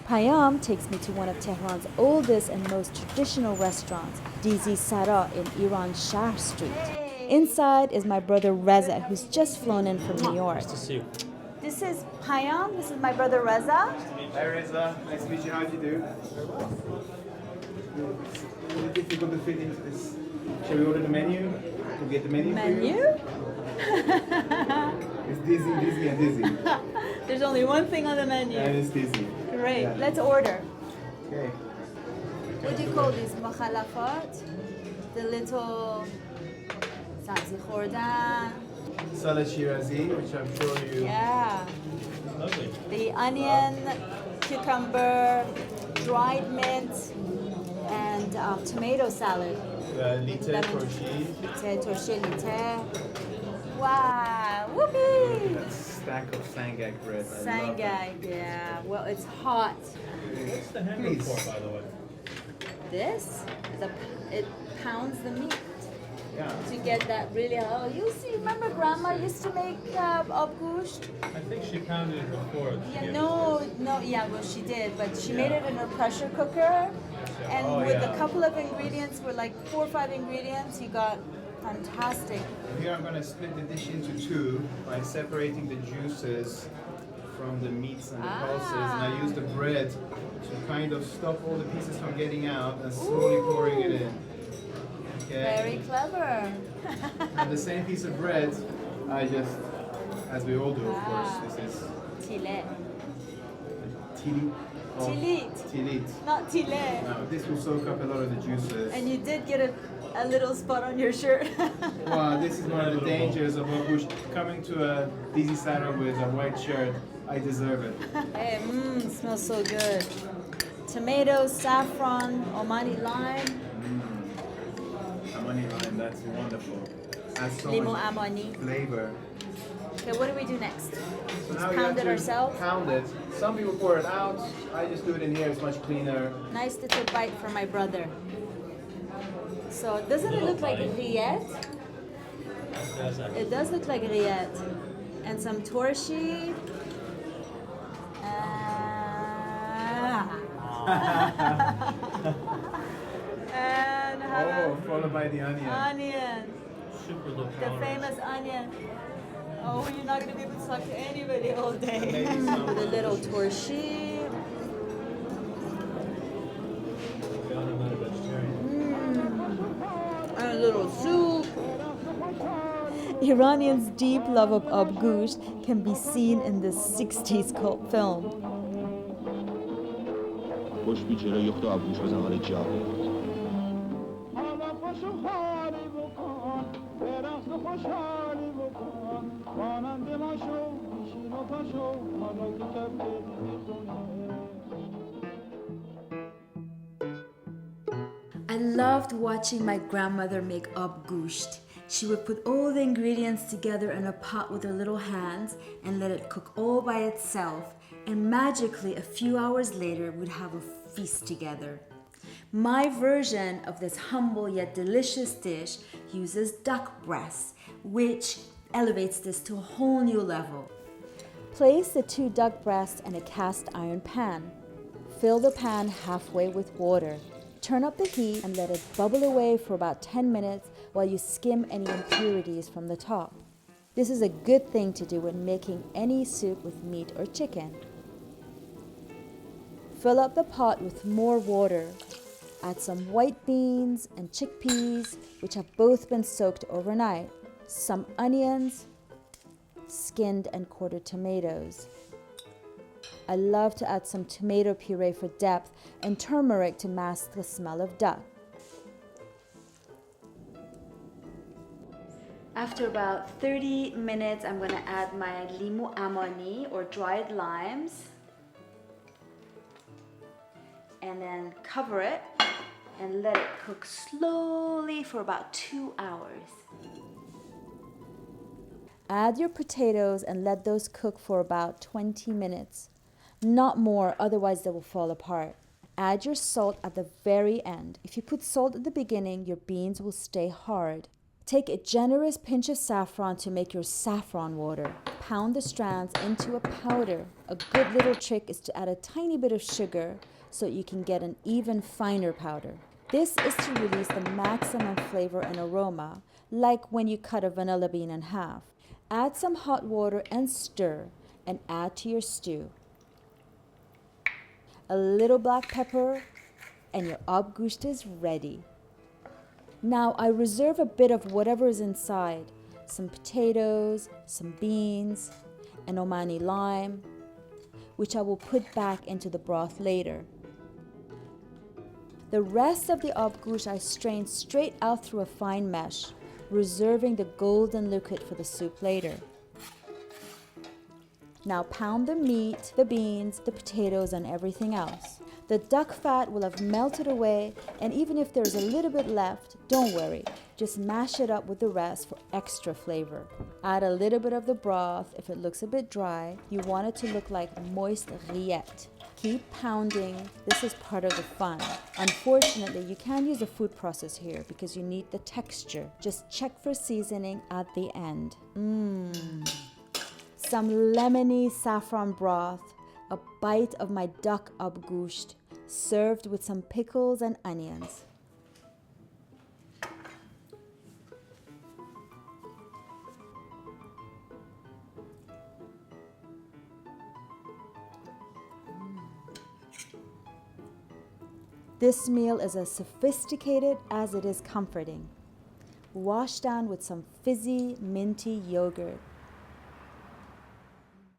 Payam takes me to one of Tehran's oldest and most traditional restaurants, Dizi in Iran Shah Street. Inside is my brother Reza, who's just flown in from New York. Nice to see you. This is Payam. This is my brother Reza. Hi Reza, nice to meet you. How do you do? It's really difficult to fit into this. Shall we order the menu? We'll get the menu. Menu? It's Dizi, and Dizi. There's only one thing on the menu. And it's Dizi. Great. Yeah. Let's order. Okay. What do you call these? Makhalafat? The little sabzi khordan. Salad Shirazi, which I'm sure you... Yeah. Lovely. The onion, cucumber, dried mint, and tomato salad. Lite, torshi. Lite, torshi, lite. Wow, whoopee! That stack of sangak bread. I love Sangay, yeah. Well, it's hot. What's the hamburger Please. for, by the way? This is it pounds the meat Yeah. to get that really. Oh, you see, remember Grandma used to make Ab Gousht? I think she pounded it before. Yeah, no, yeah, well, she did, but she made it in a pressure cooker, and Oh, with yeah. a couple of ingredients, with like 4 or 5 ingredients, you got fantastic. Here I'm going to split the dish into two by separating the juices from the meats and the pulses, and I use the bread to kind of stop all the pieces from getting out and slowly pouring it in. Okay. Very clever. And the same piece of bread, I just, as we all do, of course, this is Tile. tili. Tilit. Tilit. Not tile. Now, this will soak up a lot of the juices. And you did get a little spot on your shirt. Well, this is one of the dangers of Abush. Coming to a Dizi Sarah with a white shirt, I deserve it. Hey, smells so good. Tomatoes, saffron, Omani lime, Amani lime, that's wonderful. Adds so limo much amani. flavor. Okay, what do we do next? So Just now you pound have it to ourselves? Pound it. Some people pour it out. I just do it in here. It's much cleaner. Nice little bite for my brother. So doesn't it look like rillette? Yes, I- It does look like rillette. And some torshi. And Oh, followed by the onion. onion. super low The calories. famous onion. Oh, you're not gonna be able to talk to anybody all day. Maybe some, With a little torshi. I'm not a vegetarian. And a little soup. Iranians' deep love of Ab Gousht can be seen in this 60s cult film. خوش بی جلوی یخت آبگوش بزن حال جواب I loved watching my grandmother make Ab Gousht. She would put all the ingredients together in a pot with her little hands and let it cook all by itself, and magically a few hours later we'd have a feast together. My version of this humble yet delicious dish uses duck breasts, which elevates this to a whole new level. Place the 2 duck breasts in a cast iron pan. Fill the pan halfway with water. Turn up the heat and let it bubble away for about 10 minutes while you skim any impurities from the top. This is a good thing to do when making any soup with meat or chicken. Fill up the pot with more water. Add some white beans and chickpeas, which have both been soaked overnight, some onions, skinned and quartered tomatoes. I love to add some tomato puree for depth and turmeric to mask the smell of duck. After about 30 minutes, I'm going to add my limu amani or dried limes and then cover it and let it cook slowly for about 2 hours. Add your potatoes and let those cook for about 20 minutes. Not more, otherwise they will fall apart. Add your salt at the very end. If you put salt at the beginning, your beans will stay hard. Take a generous pinch of saffron to make your saffron water. Pound the strands into a powder. A good little trick is to add a tiny bit of sugar so you can get an even finer powder. This is to release the maximum flavor and aroma, like when you cut a vanilla bean in half. Add some hot water and stir, and add to your stew. A little black pepper, and your Ab Gousht is ready. Now I reserve a bit of whatever is inside, some potatoes, some beans, and Omani lime, which I will put back into the broth later. The rest of the Ab Gousht I strain straight out through a fine mesh, reserving the golden liquid for the soup later. Now pound the meat, the beans, the potatoes, and everything else. The duck fat will have melted away, and even if there's a little bit left, don't worry. Just mash it up with the rest for extra flavor. Add a little bit of the broth. If it looks a bit dry, you want it to look like moist rillettes. Keep pounding. This is part of the fun. Unfortunately, you can't use a food processor here because you need the texture. Just check for seasoning at the end. Some lemony saffron broth, a bite of my duck Ab Gousht, served with some pickles and onions. This meal is as sophisticated as it is comforting. Washed down with some fizzy, minty yogurt.